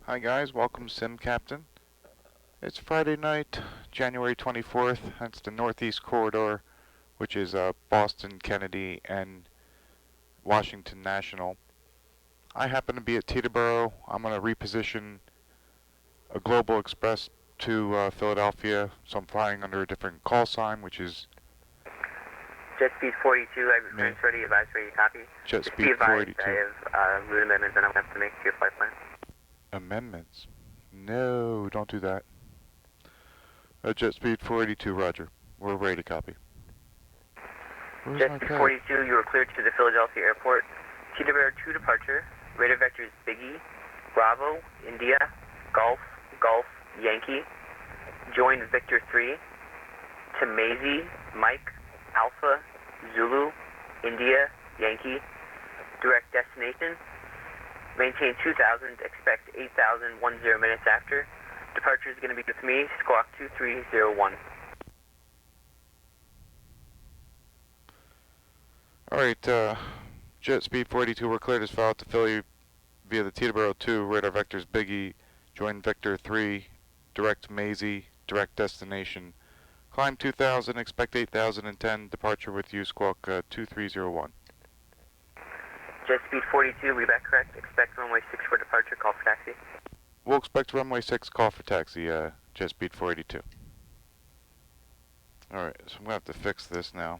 Hi guys, welcome Sim Captain. It's Friday night, January 24th. That's the Northeast Corridor, which is Boston, Kennedy, and Washington National. I happen to be at Teterboro. I'm going to reposition a Global Express to Philadelphia, so I'm flying under a different call sign, which is Jet speed 42, I have returns ready, advise ready, copy. Jet speed 42. I have route amendments and I'm going to have to make to your flight plan. Amendments? No, don't do that. Jet speed 482, roger. We're ready to copy. Jet speed 42, you are cleared to the Philadelphia airport. Teterboro 2 departure. Radar vectors Biggie, Bravo, India, Golf, Golf, Yankee. Join Victor 3. To Maisie, Mike, Alpha, Zulu, India, Yankee. Direct destination. Maintain 2000, expect 8000, 10 minutes after. Departure is going to be with me, squawk 2301. Alright, jet speed 42, we're cleared as filed to Philly via the Teterboro 2, radar vectors Biggie, join Victor 3, direct Maisie, direct destination. Climb 2000, expect 8010, departure with you, squawk 2301. Jet speed 42, we back correct, expect runway 6 for departure, call for taxi. We'll expect runway 6, call for taxi, jet speed 482. Alright, so I'm going to have to fix this now.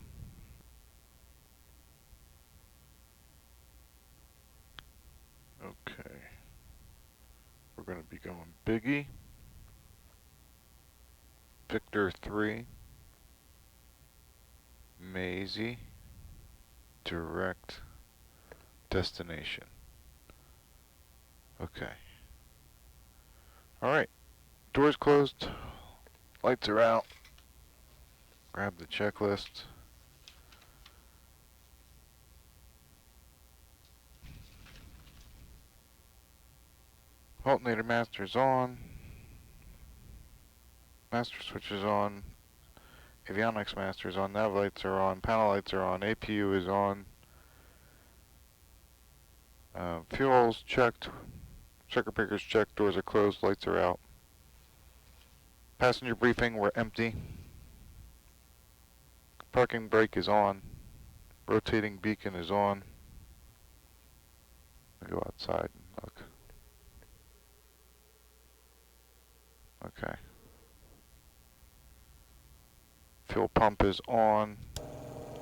Okay. We're going to be going Biggie, Victor 3, Maisie, direct destination. Okay. Alright. Doors closed. Lights are out. Grab the checklist. Alternator master's on. Master switch is on. Avionics master is on. Nav lights are on. Panel lights are on. APU is on. Fuel's checked. Circuit breakers checked. Doors are closed. Lights are out. Passenger briefing, we're empty. Parking brake is on. Rotating beacon is on. I'll go outside and look. Okay. Fuel pump is on.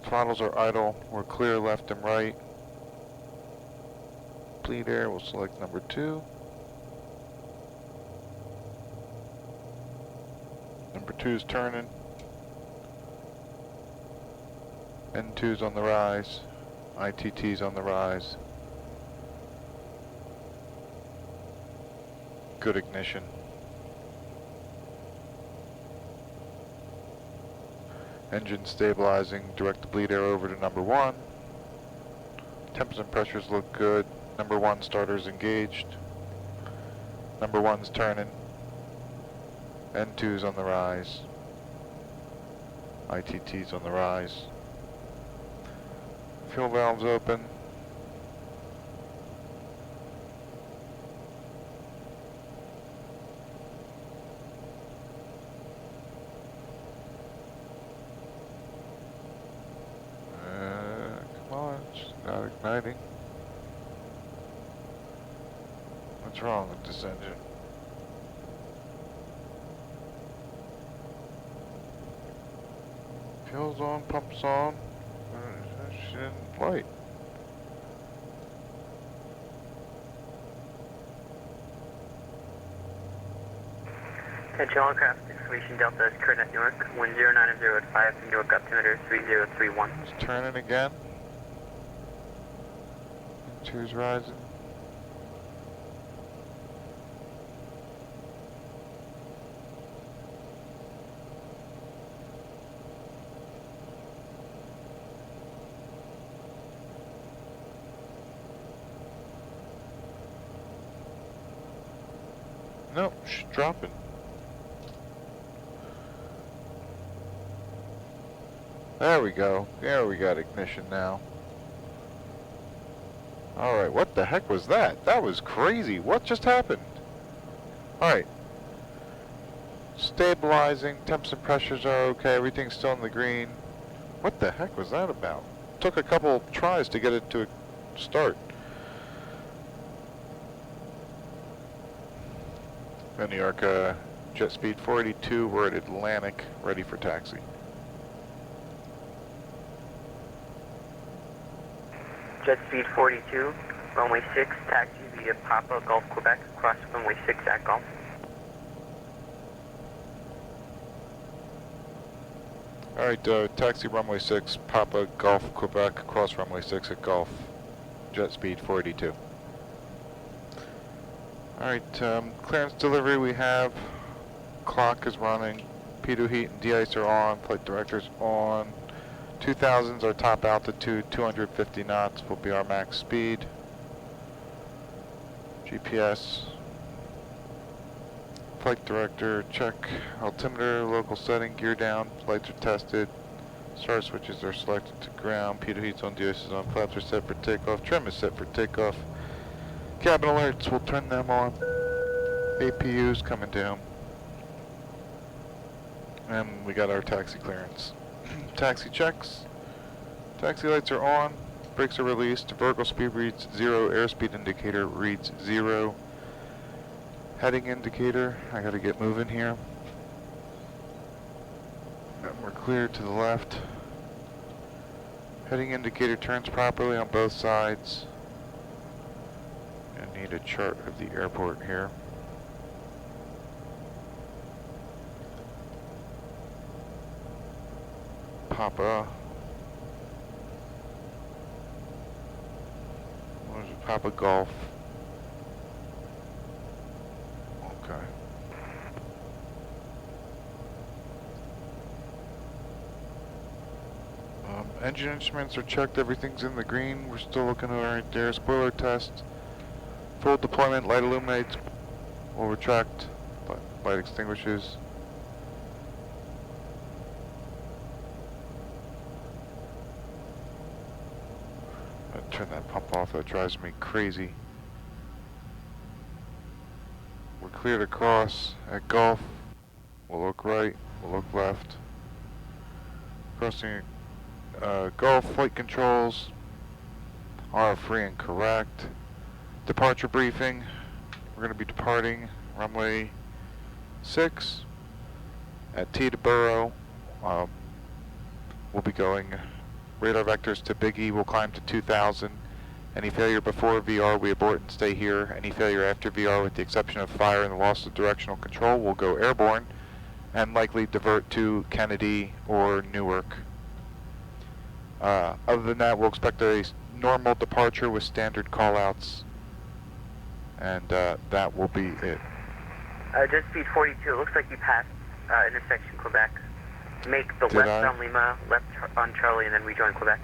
Throttles are idle. We're clear left and right. Bleed air, we'll select number 2. Number 2's turning. N2's on the rise. ITT's on the rise. Good ignition. Engine stabilizing. Direct the bleed air over to number 1. Temps and pressures look good. Number 1 starter's engaged. Number 1's turning. N2's on the rise. ITT's on the rise. Fuel valves open. Come on, it's not igniting. What's wrong with this engine? Fuel's on, pumps on. She didn't light. Attention all aircraft, exclamation Delta is current at Newark, 1090 at 5, Newark altimeter 3031. It's turning again. Two's rising. Nope, she's dropping. There we go. There we got ignition now. Alright, what the heck was that? That was crazy. What just happened? Alright. Stabilizing, temps and pressures are okay, everything's still in the green. What the heck was that about? Took a couple tries to get it to start. New York, jet speed 482, we're at Atlantic, ready for taxi. Jet speed 42, runway 6, taxi via Papa, Gulf, Quebec, cross runway 6 at Gulf. Alright, taxi runway 6, Papa, Gulf, Quebec, cross runway 6 at Gulf, jet speed 482. Alright, clearance delivery we have, clock is running, P2 heat and de-ice are on, flight director's on, 2000's our top altitude, 250 knots will be our max speed. GPS, flight director, check, altimeter, local setting, gear down, lights are tested, star switches are selected to ground, P2 heat's on, de-ice is on, flaps are set for takeoff, trim is set for takeoff. Cabin alerts, we'll turn them on. APU's coming down. And we got our taxi clearance. Taxi checks. Taxi lights are on. Brakes are released. Vertical speed reads 0. Airspeed indicator reads 0. Heading indicator. I gotta get moving here. And we're clear to the left. Heading indicator turns properly on both sides. I need a chart of the airport here. Papa. Where's Papa Golf? Okay. Engine instruments are checked, everything's in the green. We're still looking right there. Spoiler test. Full deployment, light illuminates, will retract, light extinguishes. I'll turn that pump off, that drives me crazy. We're cleared across at Gulf. We'll look right, we'll look left. Crossing Gulf, flight controls are free and correct. Departure briefing. We're going to be departing runway 6 at Teterboro. We'll be going radar vectors to Big E. We'll climb to 2000. Any failure before VR, we abort and stay here. Any failure after VR, with the exception of fire and the loss of directional control, will go airborne and likely divert to Kennedy or Newark. Other than that, we'll expect a normal departure with standard callouts. And that will be it. Jet speed 42, it looks like you passed intersection Quebec. Make the left on Lima, left on Charlie, and then rejoin Quebec.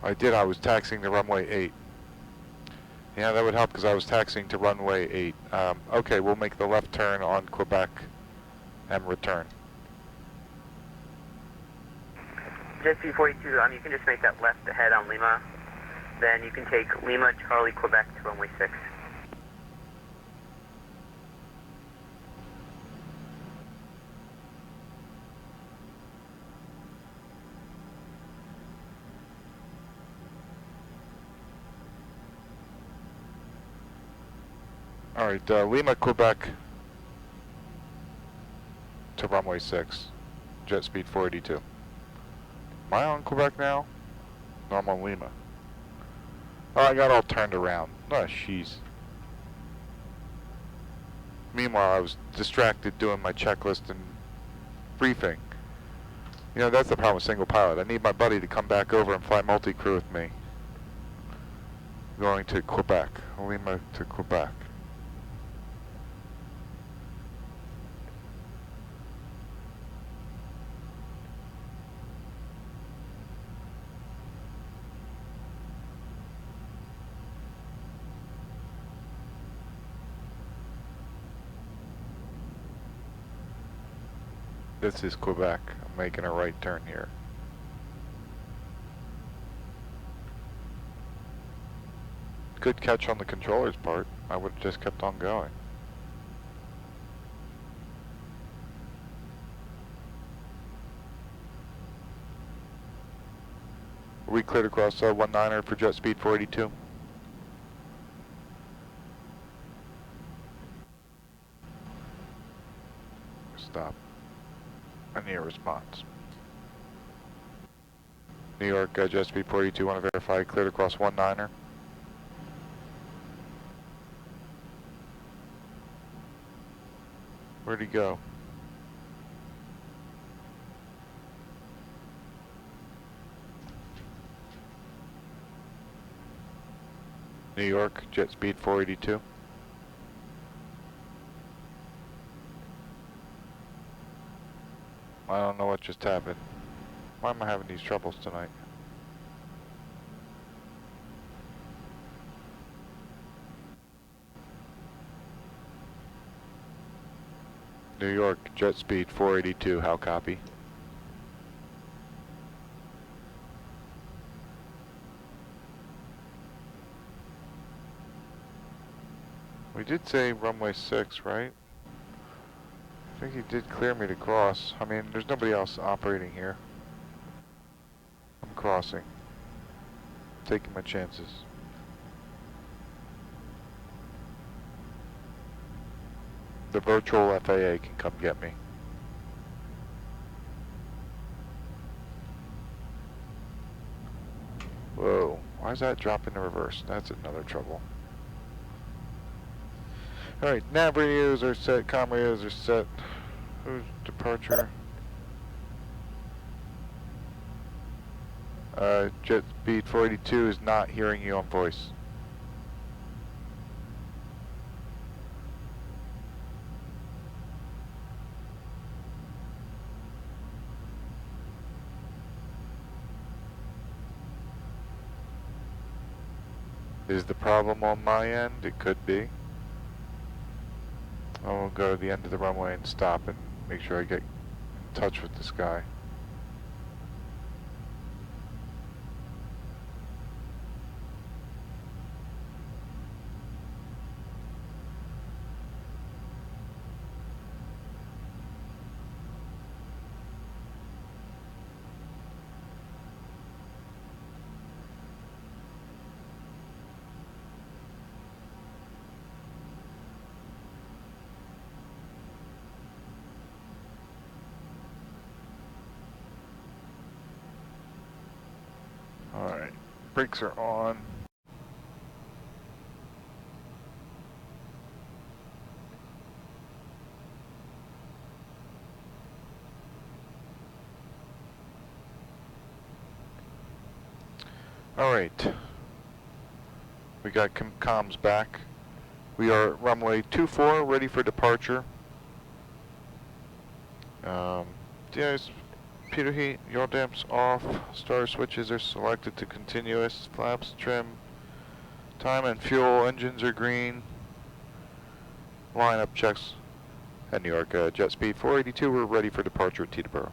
I did, I was taxiing to runway 8. Yeah, that would help because I was taxiing to runway 8. Okay, we'll make the left turn on Quebec and return. Jet speed 42, you can just make that left ahead on Lima. Then you can take Lima, Charlie, Quebec to runway 6. Alright, Lima, Quebec to runway 6. Jet speed 482. Am I on Quebec now? No, I'm on Lima. Oh, I got all turned around. Oh, jeez. Meanwhile, I was distracted doing my checklist and briefing. You know, that's the problem with single pilot. I need my buddy to come back over and fly multi-crew with me. Going to Quebec. Lima to Quebec. This is Quebec. I'm making a right turn here. good catch on the controller's part. I would have just kept on going. We cleared across 19er for jet speed 482. Stop. I need a response. New York, jet speed 482, want to verify, cleared across 19er. Where'd he go? New York, jet speed 482. I don't know what just happened. Why am I having these troubles tonight? New York, jet speed 482, how copy? We did say runway 6, right? I think he did clear me to cross. I mean, there's nobody else operating here. I'm crossing. Taking my chances. The virtual FAA can come get me. Whoa, why is that dropping to reverse? That's another trouble. Alright, nav radios are set, comm radios are set. Who's departure? Jet speed 482 is not hearing you on voice. Is the problem on my end? It could be. I'll go to the end of the runway and stop and make sure I get in touch with this guy. Alright, brakes are on. Alright, we got comms back. We are at runway 24, ready for departure. De-ice, Peter heat, yaw damps off, star switches are selected to continuous, flaps trim, time and fuel, engines are green, lineup checks at New York, jet speed 482, we're ready for departure at Teterboro.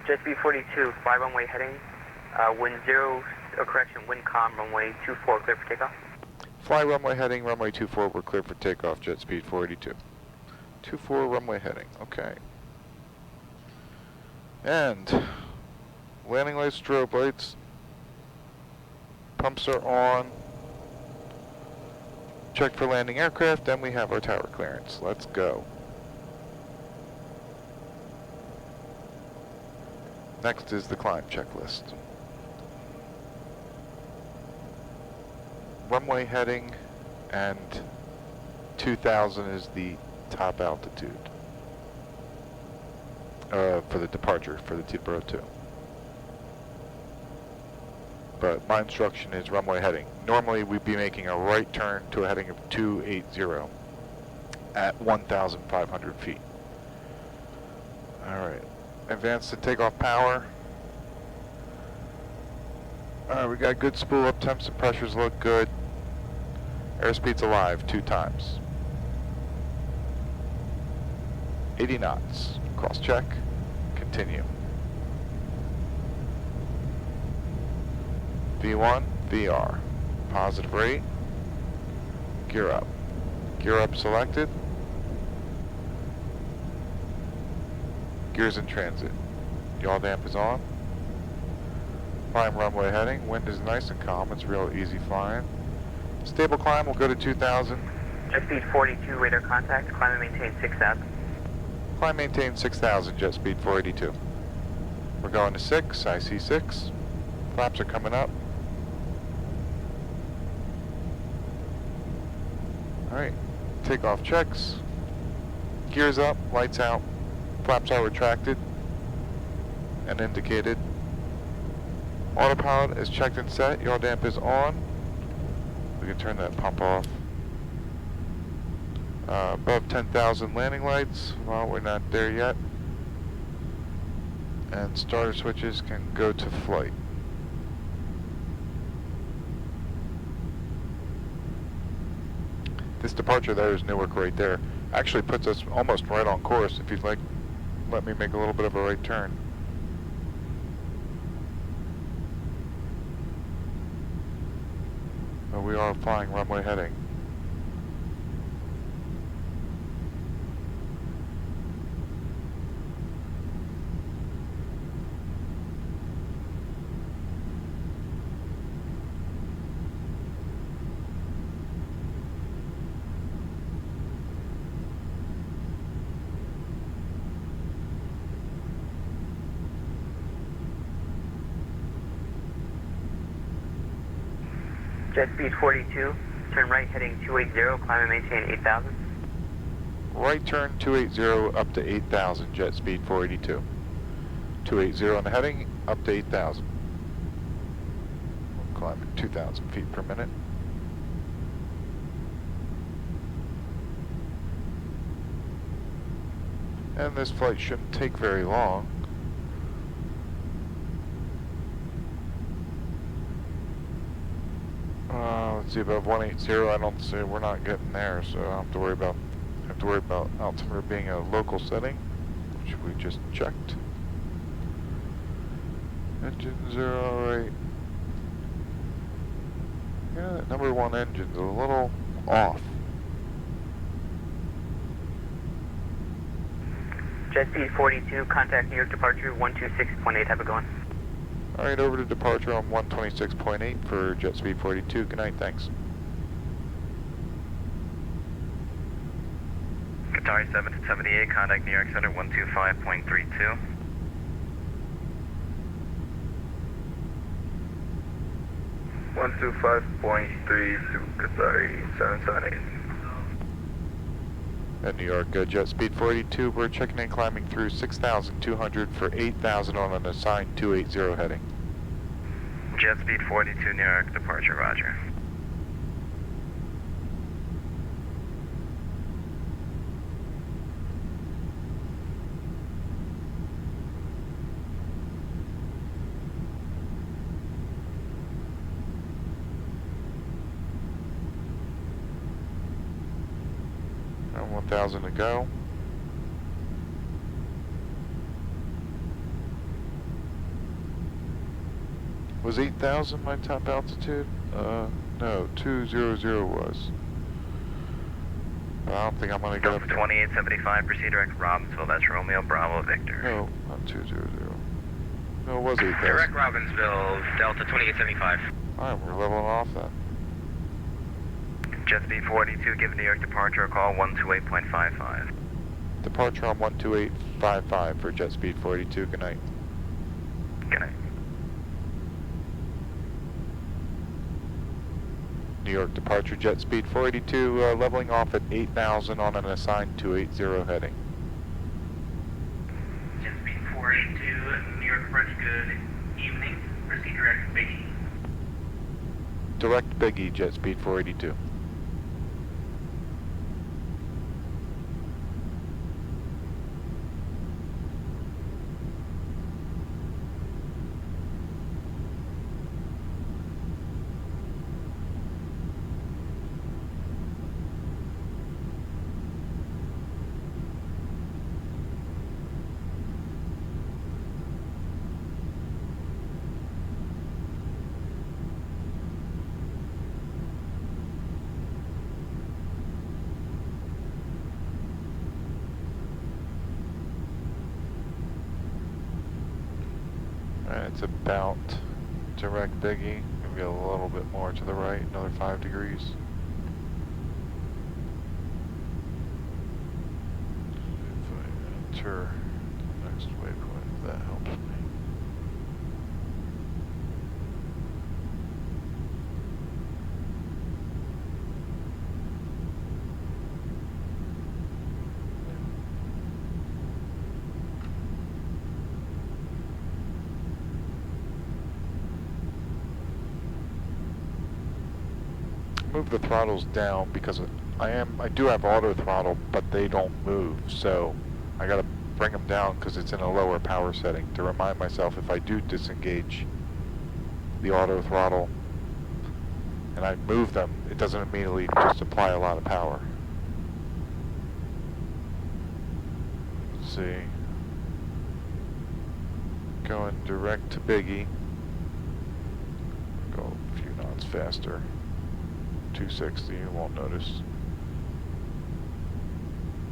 Jet speed 42, fly runway heading, wind 0, wind calm, runway 24, clear for takeoff. Fly runway heading, runway 24, we're clear for takeoff, jet speed 482. 24 runway heading, okay. And landing lights, strobe lights, pumps are on. Check for landing aircraft, then we have our tower clearance. Let's go. Next is the climb checklist. Runway heading, and 2000 is the top altitude. For the departure, for the Teterboro 2. But my instruction is runway heading. Normally we'd be making a right turn to a heading of 280 at 1,500 feet. Alright, advance to takeoff power. Alright, we got good spool up temps, the pressures look good. Airspeed's alive 2 times. 80 knots. Cross check. Continue. V1, VR. positive rate. Gear up. Gear up selected. Gears in transit. Yaw damp is on. Climb runway heading. Wind is nice and calm. It's real easy flying. Stable climb will go to 2,000. Jet speed 42, radar contact. Climb and maintain 6,000. Climb maintain 6,000, jet speed 482. We're going to 6, I see 6. Flaps are coming up. Alright, takeoff checks. Gears up, lights out. Flaps are retracted and indicated. Autopilot is checked and set. Yaw damp is on. We can turn that pump off. Above 10,000 landing lights. Well, we're not there yet. And starter switches can go to flight. This departure there is Newark right there. Actually puts us almost right on course. If you'd like, let me make a little bit of a right turn. But we are flying runway heading. Jet speed 42, turn right heading 280, climb and maintain 8,000. Right turn 280 up to 8,000, jet speed 482. 280 on the heading, up to 8,000. We'll climb at 2,000 feet per minute. And this flight shouldn't take very long. Let's see, above 180, I don't see, we're not getting there, so I don't have to worry about altimeter being a local setting, which we just checked. Engine 0, right. Yeah, that number 1 engine's a little off. Jet speed 42, contact New York departure 126.8, have a going. Alright, over to departure on 126.8 for jet speed 42. Good night, thanks. Qatari 778, contact New York Center 125.32. Qatari 778. At New York, jet speed 42, we're checking in climbing through 6,200 for 8,000 on an assigned 280 heading. Jet speed 42, New York, departure, roger. And 1,000 to go. Was 8,000 my top altitude? No, 200 was. I don't think I'm gonna get up Delta there. 2875, proceed direct Robbinsville, that's Romeo Bravo Victor. No, not 200. No, it was 8,000. Direct Robbinsville, Delta 2875. Alright, we're leveling off then. Jet speed 42, give New York departure a call 128.55. Departure on 12855 for jet speed 42. Good night. Good night. New York departure jet speed 482, leveling off at 8,000 on an assigned 280 heading. Jet speed 482, New York approach, good evening. Proceed direct Biggie. Direct Biggie, jet speed 482. And it's about direct Biggie, maybe a little bit more to the right, another 5 degrees. If I enter the next waypoint, if that helps me. Move the throttles down because I do have auto throttle, but they don't move, so I gotta bring them down because it's in a lower power setting to remind myself if I do disengage the auto throttle and I move them, it doesn't immediately just apply a lot of power. Let's see. Going direct to Biggie. Go a few knots faster. 260, you won't notice.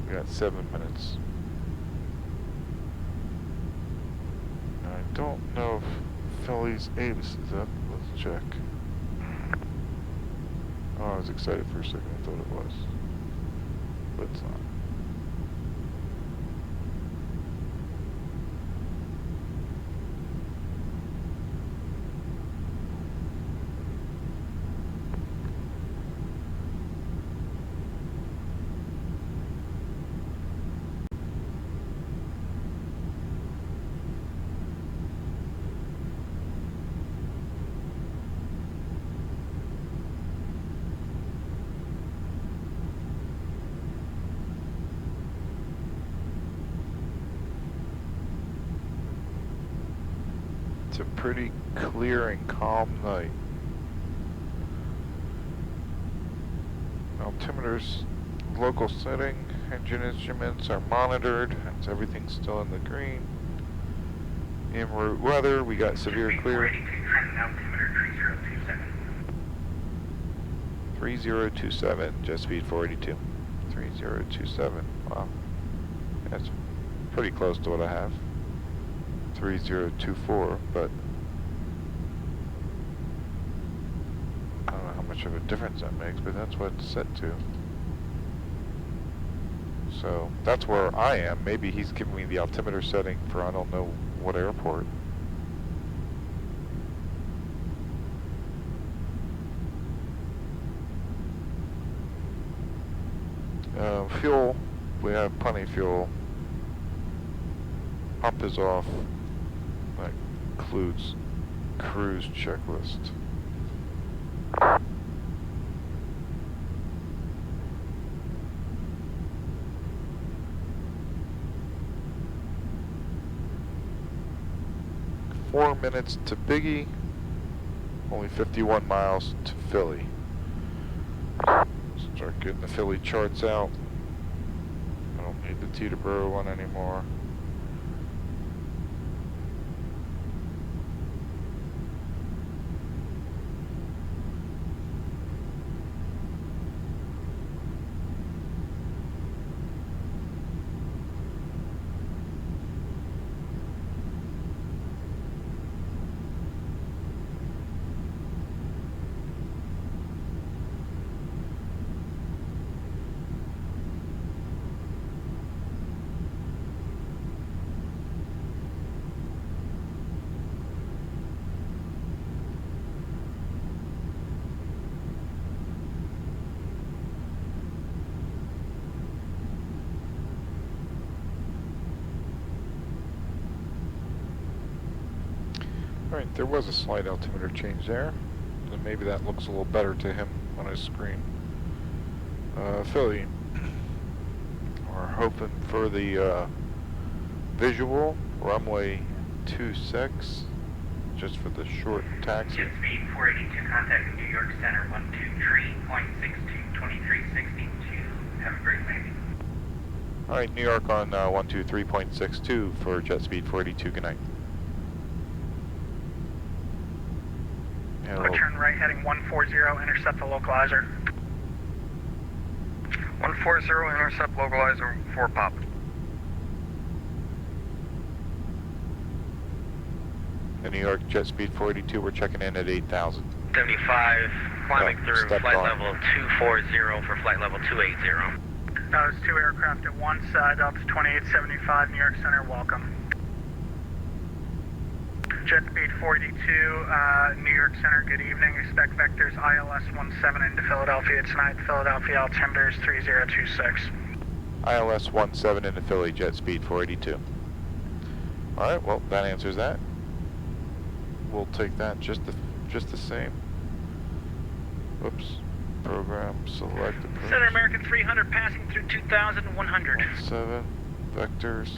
We got 7 minutes. I don't know if Philly's Avis is up. Let's check. Oh, I was excited for a second. I thought it was. But it's not. It's a pretty clear and calm night. Altimeters, local setting, engine instruments are monitored. Everything's still in the green. En route weather, we got severe clear. 3027, jet speed 482. 3027, wow. That's pretty close to what I have. 3024, but I don't know how much of a difference that makes, but that's what it's set to. So that's where I am. Maybe he's giving me the altimeter setting for I don't know what airport. Fuel, we have plenty of fuel. Pump is off. That includes cruise checklist. Four minutes to Biggie, only 51 miles to Philly. Start getting the Philly charts out. I don't need the Teterboro one anymore. Alright, there was a slight altimeter change there. And maybe that looks a little better to him on his screen. Philly. We're hoping for the visual runway 26, just for the short taxi. Jet speed 482, contact New York Center 123.62, 2362. Have a great landing. Alright, New York on 123.62 for jet speed 482. Good night. Quick turn right heading 140, intercept the localizer. 140, intercept localizer 4 pop. In New York, jet speed 482, we're checking in at 8,000. 75, climbing through stepped flight on. level 240 for flight level 280. That was 2 aircraft at once, Delta 2875, New York Center, welcome. Jet speed 482, New York Center, good evening. Expect vectors ILS 17 into Philadelphia tonight. Philadelphia altimeter is 3026. ILS 17 into Philly, jet speed 482. Alright, well, that answers that. We'll take that just the same. Oops. Program select approach. Center American 300 passing through 2100. 17 vectors.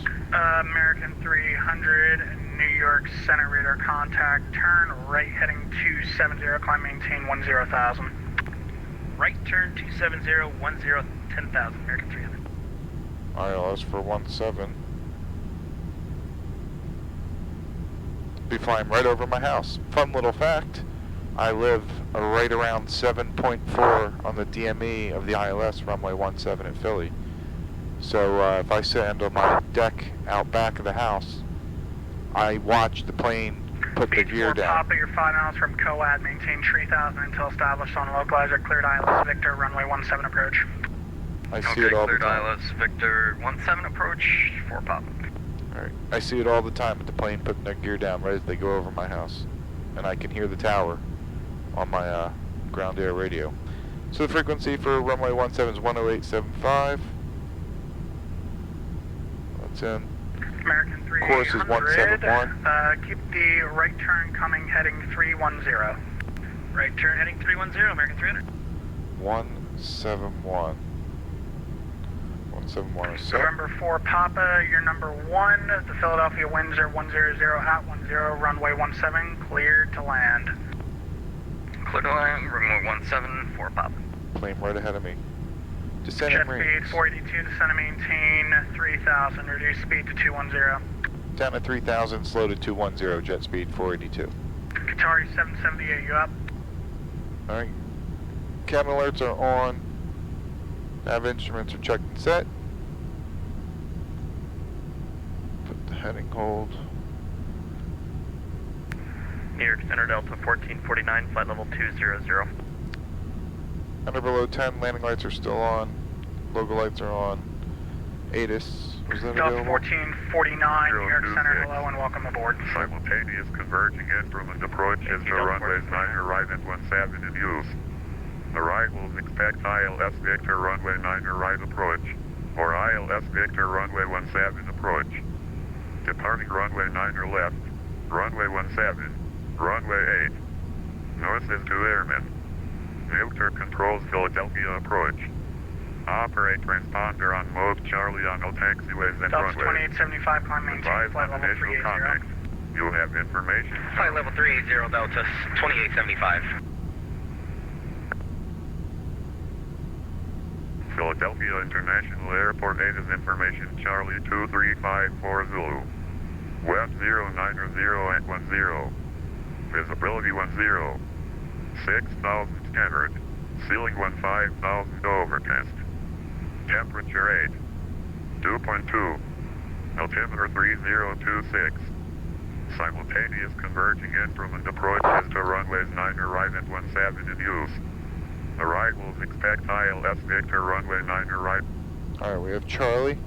American 300, New York Center radar contact. Turn right heading 270, climb maintain 10,000. Right turn 270, 10,000, American 300. ILS for 17. Be flying right over my house. Fun little fact, I live right around 7.4 on the DME of the ILS runway 17 in Philly. So if I stand on my deck out back of the house, I watch the plane put the gear down. Papa, you're 5 miles from COAD, maintain 3000 until established on localizer, cleared ILS Victor, runway 17 approach. I see it all the cleared time. ILS Victor 17 approach, 4 Papa. Alright, I see it all the time with the plane putting their gear down right as they go over my house. And I can hear the tower on my ground air radio. So the frequency for runway 17 is 108.75. That's in. American 300. Course is 171. Keep the right turn coming, heading 310. Right turn heading 310, American 300. 171. 171 is set. November 4 Papa, you're number 1. The Philadelphia winds are 100 at 10, runway 17, cleared to land. Clear to land, runway 17, 4 Papa. Plane right ahead of me. Descending Jet range. speed 482, descend and maintain 3000, reduce speed to 210. Down to 3,000, slow to 210, jet speed 482. Qatari 778, you up? Alright. Cabin alerts are on. Nav instruments are checked and set. Put the heading hold. New York Center Delta 1449, flight level 200. Under below 10, landing lights are still on. Logo lights are on. ATIS, was that Delta available? 1449, New York Center, hello and welcome aboard. Simultaneous converging instrument approach is to runways 9 right and 17 in use. Arrivals expect ILS Victor runway 9 right approach, or ILS Victor runway 17 approach. Departing runway 9 left, runway 17, runway 8. North is to airmen. Victor controls Philadelphia approach. Operate transponder on mode Charlie on all taxiways and Delta runways. 2875, climb maintain Advise flight on level initial 380. contact. You have information. Flight level 380, Delta 2875. Philadelphia International Airport 8 is information Charlie 2354 Zulu. West 090 at 10. Visibility 10. 6,000 standard. Ceiling 15,000 overcast. Temperature 8. 2.2. Altimeter 3026. Simultaneous converging instrument approaches to runways 9 right and 17 in use. Arrivals expect ILS Victor runway 9 right. Alright, we have Charlie.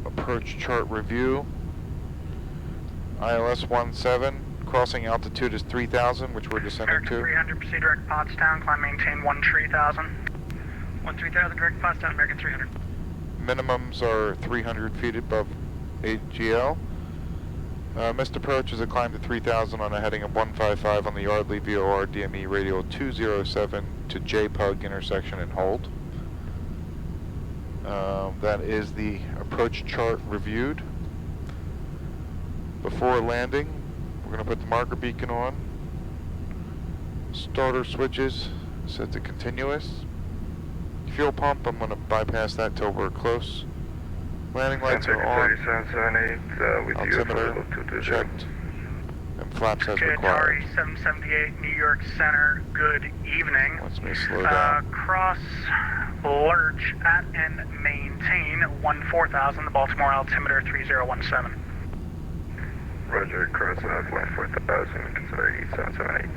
Approach chart review. ILS 17, crossing altitude is 3,000, which we're descending American to. 300, proceed direct Pottstown, climb maintain 13,000. 13,000, direct Pottstown, American 300. Minimums are 300 feet above AGL. Missed approach is a climb to 3,000 on a heading of 155 on the Yardley VOR DME radial 207 to JPUG intersection and hold. That is the approach chart reviewed. Before landing, we're going to put the marker beacon on. Starter switches set to continuous. Fuel pump, I'm going to bypass that till we're close. Landing lights are on. 3778 with Altimeter checked. And flaps as Qatari required. 778, New York Center, good evening. Wants me to slow down. Cross lurch at and maintain 14,000, the Baltimore altimeter 3017. Roger, cross 14,000, sorry, 778.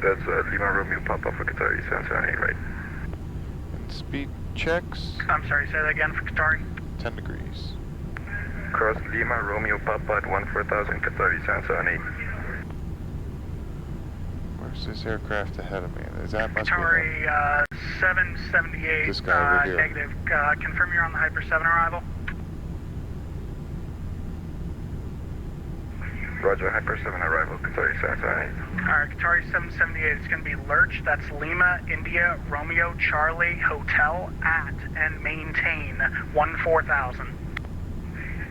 That's Lima Romeo Papa for Qatari 778, right? And speed checks, I'm sorry, say that again for Qatari. 10 degrees. Cross Lima Romeo Papa at 14,000, Qatari 778. Where's this aircraft ahead of me? Is that must be Qatari 778, this guy over here. negative. Confirm you're on the Hyper 7 arrival. Roger, Hyper 7 arrival, Qatari 778. Alright, Qatari 778, it's going to be Lurch, that's Lima, India, Romeo, Charlie, Hotel, at, and maintain 14,000.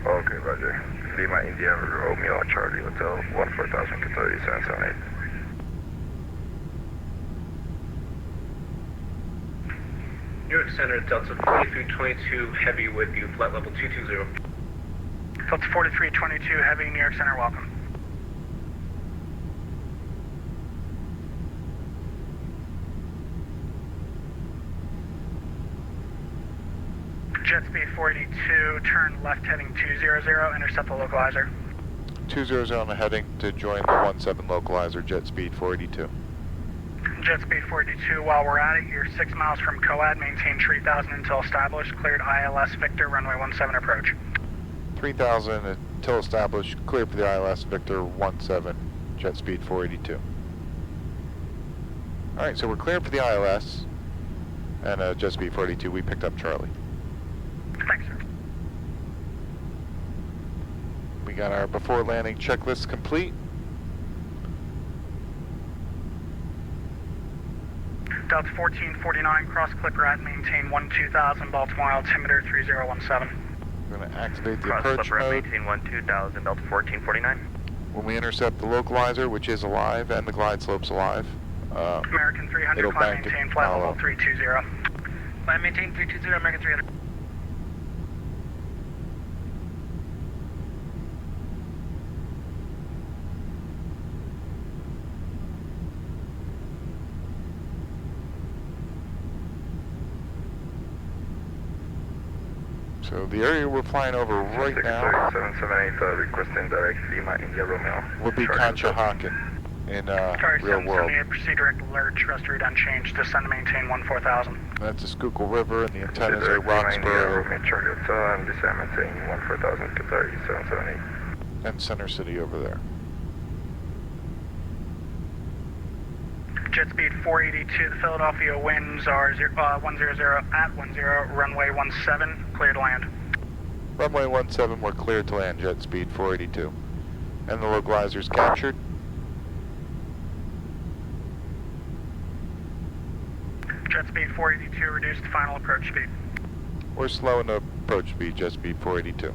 Okay, Roger. Lima, India, Romeo, Charlie, Hotel, 14,000, Qatari 778. New York Center, Delta 4322, heavy with you, flight level 220. Delta 4322, heavy, New York Center, welcome. Jet speed 482, turn left heading 200, intercept the localizer. 200 on the heading to join the 17 localizer, jet speed 482. Jet speed 482, while we're at it, you're 6 miles from COAD, maintain 3,000 until established, cleared ILS Victor, runway 17 approach. 3,000 until established, clear for the ILS Victor 17, jet speed 482. Alright, so we're clear for the ILS, and jet speed 482, we picked up Charlie. Thanks, sir. We got our before landing checklist complete. Delta 1449, cross clipper at maintain 12,000, Baltimore altimeter 3017. We're going to activate the Cross approach Clipper at mode. maintain 12,000, Delta 1449. When we intercept the localizer, which is alive, and the glide slope's alive, American 300, it'll climb bank it, maintain flight level follow. 320. Climb maintain 320, American 300. So the area we're flying over right now 778, requesting direct Lima, India, Romeo. would be Conshohocken in Sorry, real world. 778, proceed direct lurch, rest route unchanged, descend to maintain 14,000. That's the Schuylkill River, and the antennas are Lima, India, Roxborough Romeo, Charlie, Hotel, and descend maintain 14,000, Qatari 778. and Center City over there. Jet speed 482, the Philadelphia winds are 100 at 10, runway 17, clear to land. Runway 17, we're clear to land, jet speed 482. And the localizer's captured. Jet speed 482, reduced to final approach speed. We're slowing the approach speed, jet speed 482.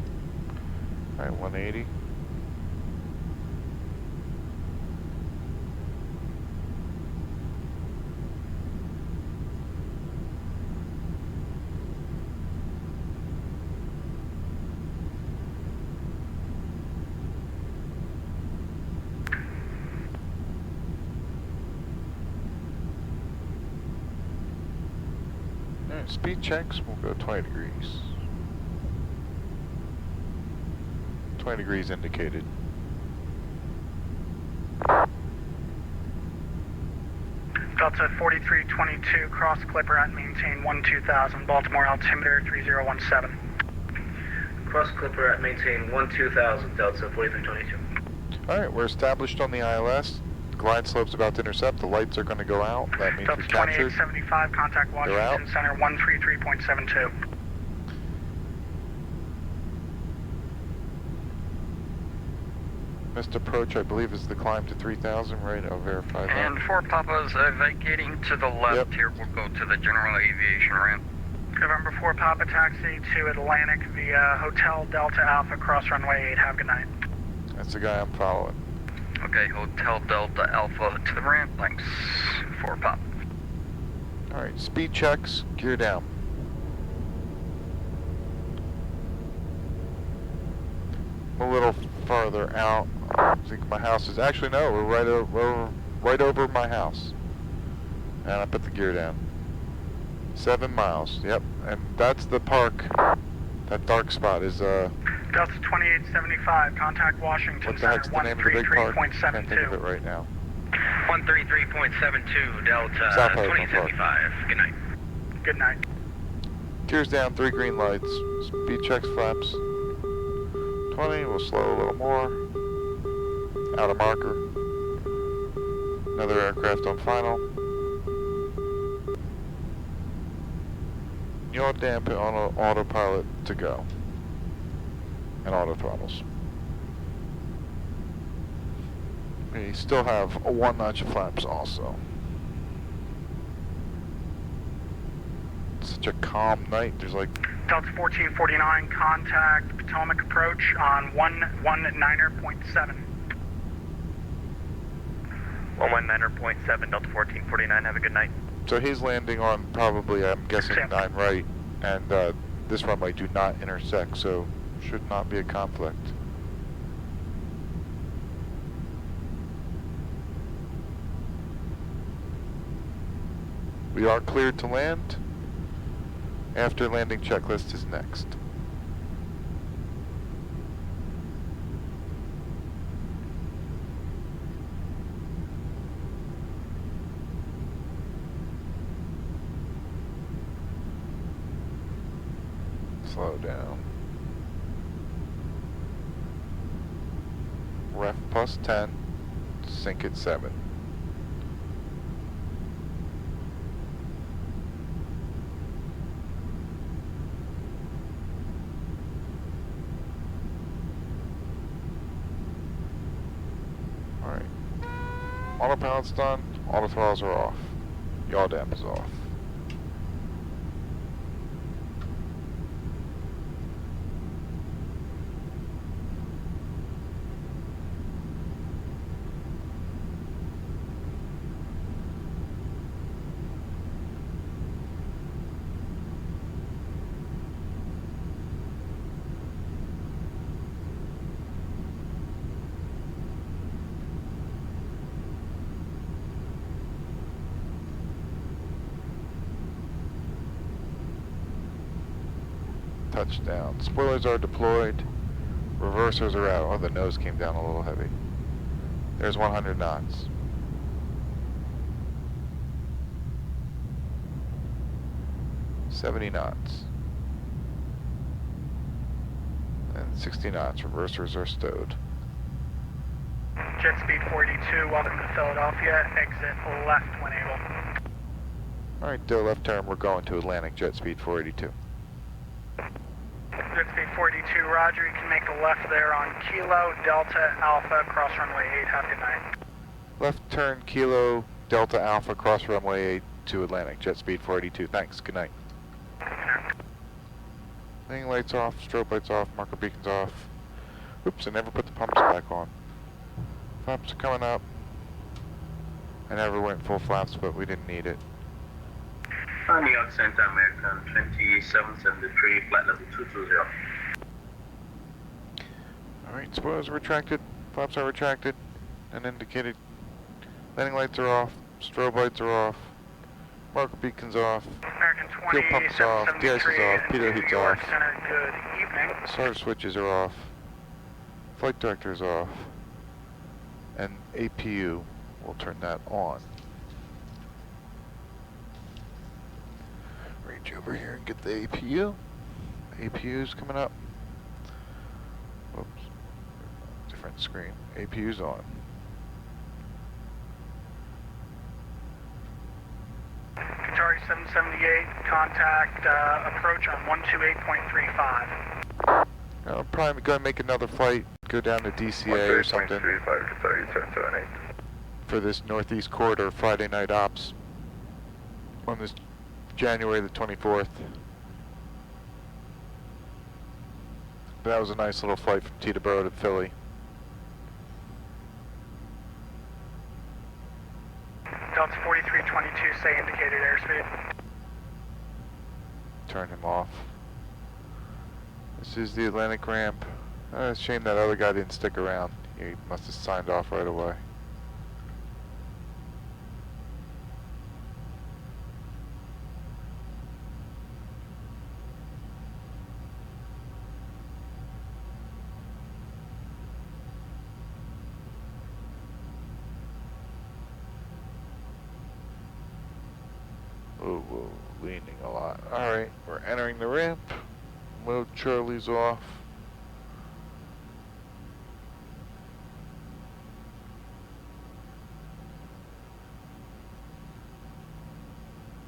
Alright, 180. Alright, speed checks, we'll go 20 degrees. 20 degrees indicated. Delta 4322, cross clipper at maintain 12,000, Baltimore altimeter 3017. Cross Clipper at maintain 12,000, Delta 4322. Alright, we're established on the ILS. The glide slope's about to intercept. The lights are going to go out. That means Delta we're captured. 2875, contact They're out. Washington Center 133.72. Missed approach, I believe, is the climb to 3,000, right? I'll verify that. And 4 Papa's vacating to the left Yep. here. We'll go to the general aviation ramp. November 4 Papa taxi to Atlantic via Hotel Delta Alpha, cross runway 8. Have a good night. That's the guy I'm following. Okay, Hotel Delta Alpha to the ramp. Thanks. 4 Papa. Alright, speed checks, gear down. I'm a little farther out. I think my house is, actually no, we're right over my house. And I put the gear down. 7 miles, yep, and that's the park. That dark spot is, Delta 2875, contact Washington what the Center, heck's the name of the big park? Can't think of it 133.72. right now. 133.72, Delta South Highland Park. 2075. Good night. Good night. Gears down, 3 green lights. Speed checks, flaps. 20, we'll slow a little more. Out of marker. Another aircraft on final. Yaw damp on autopilot to go. And auto throttles. We still have a 1 notch of flaps also. Such a calm night. There's like Delta 1449, contact Potomac approach on 119.7. 119.7, Delta 1449, have a good night. so he's landing on probably, I'm guessing, 9 right, and this runway do not intersect, so should not be a conflict. We are cleared to land. After landing checklist is next. Slow down. Ref plus 10, sink at 7. Alright. Autopilot's done, auto throttles are off. Yaw damp is off. Touchdown. Spoilers are deployed. Reversers are out. Oh, the nose came down a little heavy. There's 100 knots. $70 knots. And 60 knots. Reversers are stowed. Jet speed 42, welcome to Philadelphia, exit left when able. Alright, left turn. We're going to Atlantic, jet speed 482. Jet speed 42, roger, you can make a left there on Kilo, Delta, Alpha, cross runway 8, have a good night. Left turn, Kilo, Delta Alpha, cross runway 8 to Atlantic, jet speed 482. Thanks, good night. Landing lights off, strobe lights off, marker beacons off. Oops, I never put the pumps back on. Flaps are coming up. I never went full flaps, but we didn't need it. New York Center, American 2773, flight level 220. Alright, spoilers are retracted, flaps are retracted, and indicated. Landing lights are off, strobe lights are off, marker beacons off, American fuel pumps off, de-ice is off, pitot heat's New York off, Center, good evening. starter switches are off, flight director is off, and APU, we'll turn that on. Reach over here and get the APU. APU's coming up. Oops. Different screen. APU's on. Qatari 778, contact approach on 128.35. I'll probably go and make another flight, go down to DCA or something 138.35, Qatari 778. for this Northeast Corridor Friday night ops on this January the 24th. That was a nice little flight from Teterboro to Philly. Delta 4322, say indicated airspeed. Turn him off. This is the Atlantic ramp. It's a shame that other guy didn't stick around. He must have signed off right away. Oh, whoa, leaning a lot. Alright, we're entering the ramp. Mode Charlie's off.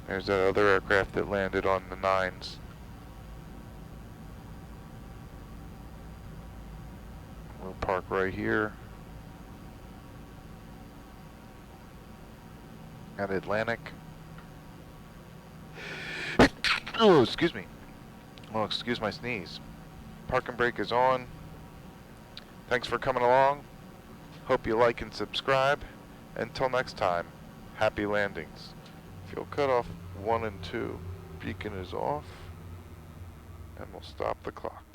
There's that other aircraft that landed on the 9s. We'll park right here at Atlantic. Oh, excuse me. Oh, excuse my sneeze. Parking brake is on. Thanks for coming along. Hope you like and subscribe. Until next time, happy landings. Fuel cutoff 1 and 2. Beacon is off. And we'll stop the clock.